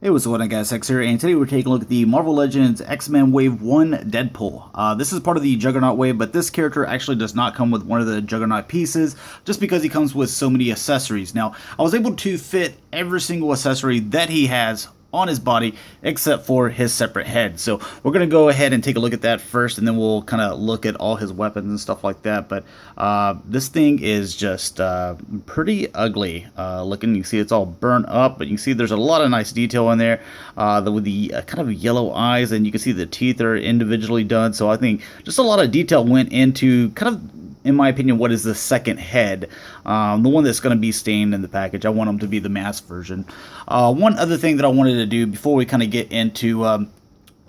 Hey, what's going on, guys? X here, and today we're taking a look at the Marvel Legends X-Men Wave 1 Deadpool. This is part of the Juggernaut wave, but this character actually does not come with one of the Juggernaut pieces, just because he comes with so many accessories. Now, I was able to fit every single accessory that he has on his body except for his separate head. So we're going to go ahead and take a look at that first, and then we'll kind of look at all his weapons and stuff like that. But this thing is just pretty ugly looking. You can see it's all burnt up, but you can see there's a lot of nice detail in there with the kind of yellow eyes, and you can see the teeth are individually done. So I think just a lot of detail went into kind of, in my opinion, what is the second head, the one that's going to be stained in the package. I want them to be the mask version. One other thing that I wanted to do before we kind of get into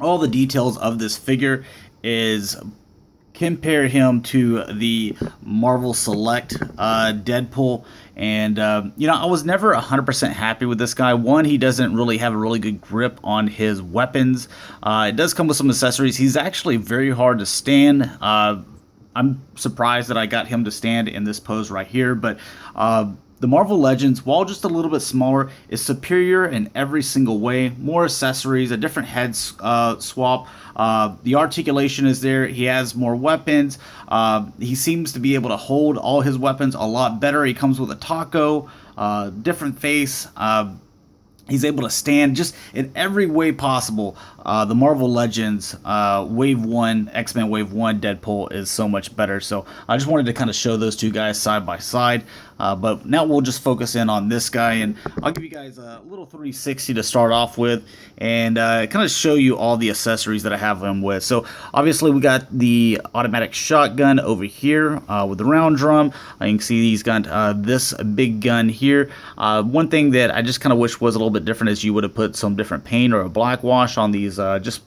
all the details of this figure is compare him to the Marvel Select Deadpool. And, I was never 100% happy with this guy. One, he doesn't really have a really good grip on his weapons. It does come with some accessories. He's actually very hard to stand. I'm surprised that I got him to stand in this pose right here, but the Marvel Legends, while just a little bit smaller, is superior in every single way. More accessories, a different head swap. The articulation is there. He has more weapons. He seems to be able to hold all his weapons a lot better. He comes with a taco, different face. He's able to stand just in every way possible. The Marvel Legends Wave 1, X-Men Wave 1 Deadpool is so much better. So I just wanted to kind of show those two guys side by side. But now we'll just focus in on this guy, and I'll give you guys a little 360 to start off with, and kind of show you all the accessories that I have him with. So obviously we got the automatic shotgun over here with the round drum. You can see he's got this big gun here. One thing that I just kind of wish was a little bit different is you would have put some different paint or a black wash on these just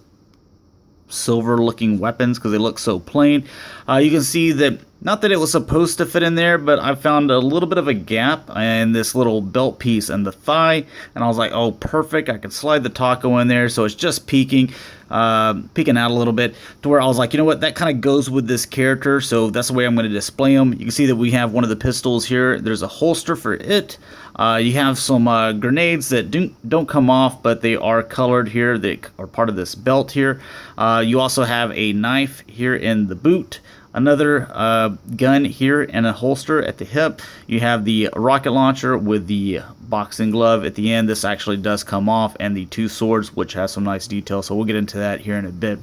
silver looking weapons, because they look so plain. You can see that, not that it was supposed to fit in there, but I found a little bit of a gap in this little belt piece and the thigh, and I was like, oh, perfect, I can slide the taco in there, so it's just peeking out a little bit, to where I was like, you know what, that kind of goes with this character, so that's the way I'm going to display them. You can see that we have one of the pistols here. There's a holster for it. You have some grenades that don't come off, but they are colored here. They are part of this belt here. You also have a knife here in the boot. Another gun here and a holster at the hip. You have the rocket launcher with the boxing glove at the end. This actually does come off, and the two swords, which has some nice detail. So we'll get into that here in a bit.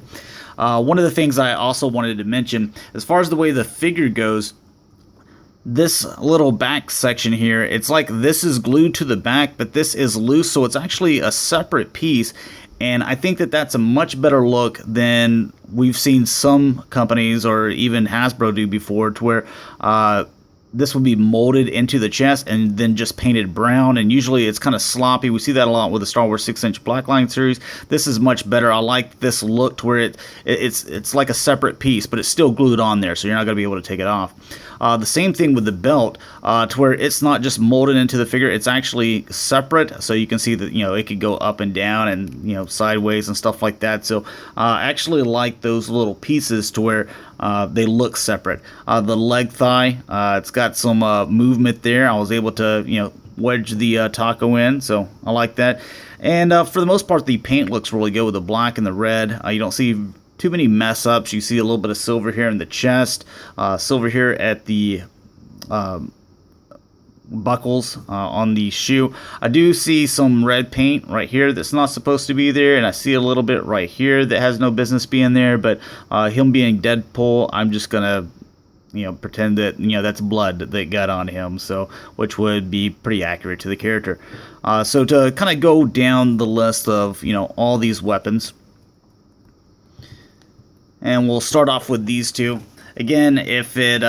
One of the things I also wanted to mention, as far as the way the figure goes, this little back section here, it's like this is glued to the back, but this is loose, so it's actually a separate piece. And I think that that's a much better look than we've seen some companies or even Hasbro do before, to where this would be molded into the chest and then just painted brown, and usually it's kind of sloppy. We see that a lot with the Star Wars 6-inch Blackline series. This is much better. I like this look, to where it's like a separate piece, but it's still glued on there, so you're not going to be able to take it off. The same thing with the belt, to where it's not just molded into the figure, it's actually separate, so you can see that, it could go up and down and, sideways and stuff like that. So I actually like those little pieces to where they look separate. The leg thigh, it's got some movement there. I was able to, wedge the taco in, so I like that. And for the most part, the paint looks really good with the black and the red. You don't see too many mess ups. You see a little bit of silver here in the chest, silver here at the buckles on the shoe. I do see some red paint right here that's not supposed to be there, and I see a little bit right here that has no business being there. But him being Deadpool, I'm just gonna pretend that that's blood that they got on him, so which would be pretty accurate to the character. So to kind of go down the list of all these weapons, and we'll start off with these two. Again, if they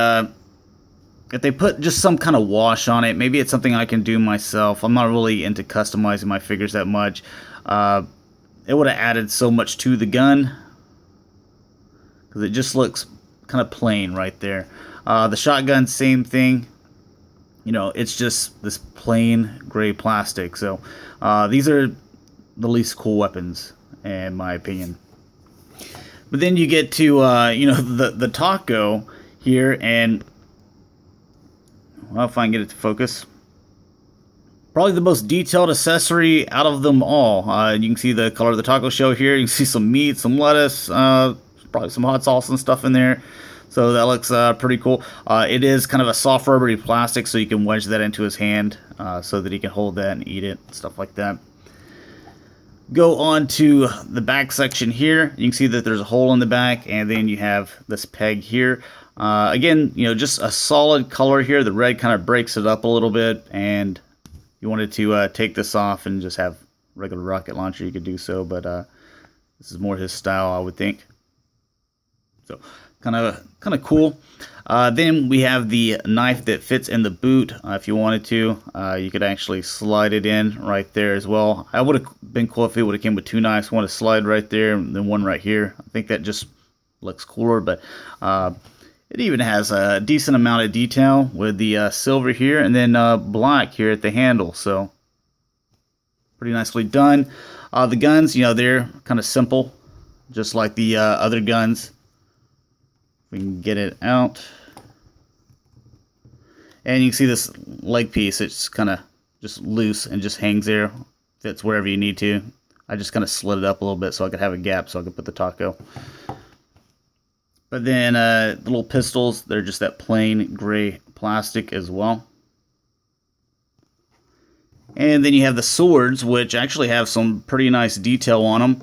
put just some kind of wash on it, maybe it's something I can do myself. I'm not really into customizing my figures that much. It would have added so much to the gun, because it just looks kind of plain right there. The shotgun, same thing. It's just this plain gray plastic. So these are the least cool weapons, in my opinion. But then you get to the taco here, and well, if I can get it to focus, Probably the most detailed accessory out of them all. You can see the color of the taco shell here. You can see some meat, some lettuce, probably some hot sauce and stuff in there. So that looks pretty cool. It is kind of a soft rubbery plastic, so you can wedge that into his hand so that he can hold that and eat it, stuff like that. Go on to the back section here. You can see that there's a hole in the back, and then you have this peg here. Again, just a solid color here. The red kind of breaks it up a little bit, and you wanted to take this off and just have regular rocket launcher, you could do so, but this is more his style, I would think. So kind of cool. Then we have the knife that fits in the boot. If you wanted to, you could actually slide it in right there as well. I would have been cool if it would have came with two knives, one to slide right there and then one right here. I think that just looks cooler, but it even has a decent amount of detail with the silver here and then black here at the handle. So pretty nicely done. The guns, they're kind of simple, just like the other guns. We can get it out. And you can see this leg piece. It's kind of just loose and just hangs there. Fits wherever you need to. I just kind of slid it up a little bit so I could have a gap so I could put the taco. But then the little pistols, they're just that plain gray plastic as well. And then you have the swords, which actually have some pretty nice detail on them.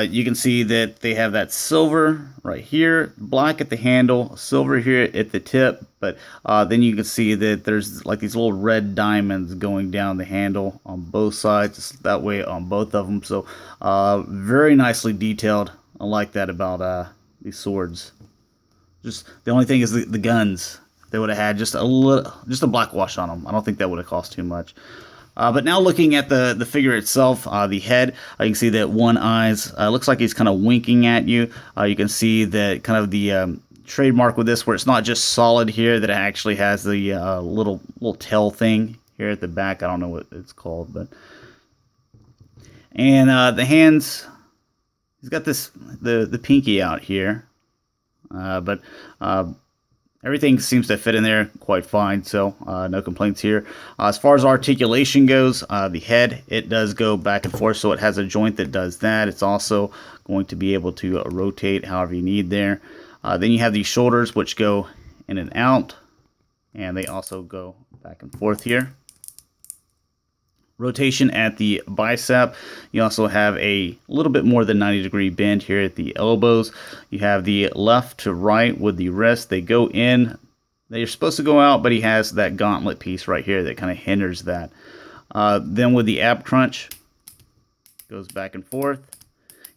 You can see that they have that silver right here, black at the handle, silver here at the tip. But then you can see that there's like these little red diamonds going down the handle on both sides. That way on both of them. So very nicely detailed. I like that about these swords. Just the only thing is the guns. They would have had just a black wash on them. I don't think that would have cost too much. But now looking at the figure itself, the head, you can see that one eye's looks like he's kind of winking at you. You can see that kind of the trademark with this, where it's not just solid here, that it actually has the little tail thing here at the back. I don't know what it's called, but and the hands, he's got the pinky out here. But everything seems to fit in there quite fine, so no complaints here. As far as articulation goes, the head, it does go back and forth, so it has a joint that does that. It's also going to be able to rotate however you need there. Then you have these shoulders, which go in and out, and they also go back and forth here. Rotation at the bicep. You also have a little bit more than 90-degree bend here at the elbows. You have the left to right with the wrist. They go in. They're supposed to go out, but he has that gauntlet piece right here that kind of hinders that. Then with the ab crunch, goes back and forth.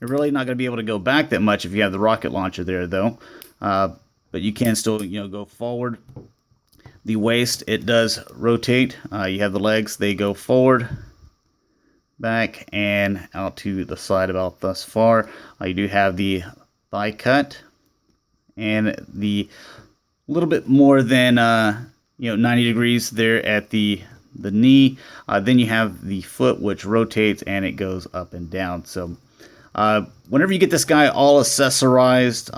You're really not going to be able to go back that much if you have the rocket launcher there, though. But you can still, go forward. The waist, it does rotate. You have the legs, they go forward, back, and out to the side about thus far. You do have the thigh cut, and the little bit more than 90 degrees there at the knee. Then you have the foot, which rotates and it goes up and down. So whenever you get this guy all accessorized,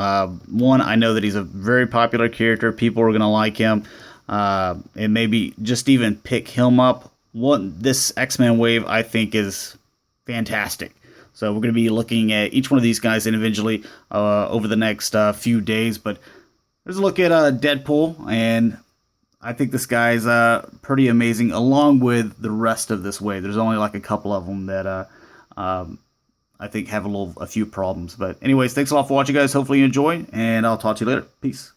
one, I know that he's a very popular character. People are going to like him. And maybe just even pick him up. This X-Men wave, I think, is fantastic. So we're going to be looking at each one of these guys individually over the next few days. But there's a look at Deadpool, and I think this guy's pretty amazing, along with the rest of this wave. There's only like a couple of them that I think have a few problems. But anyways, thanks a lot for watching, guys. Hopefully you enjoy, and I'll talk to you later. Peace.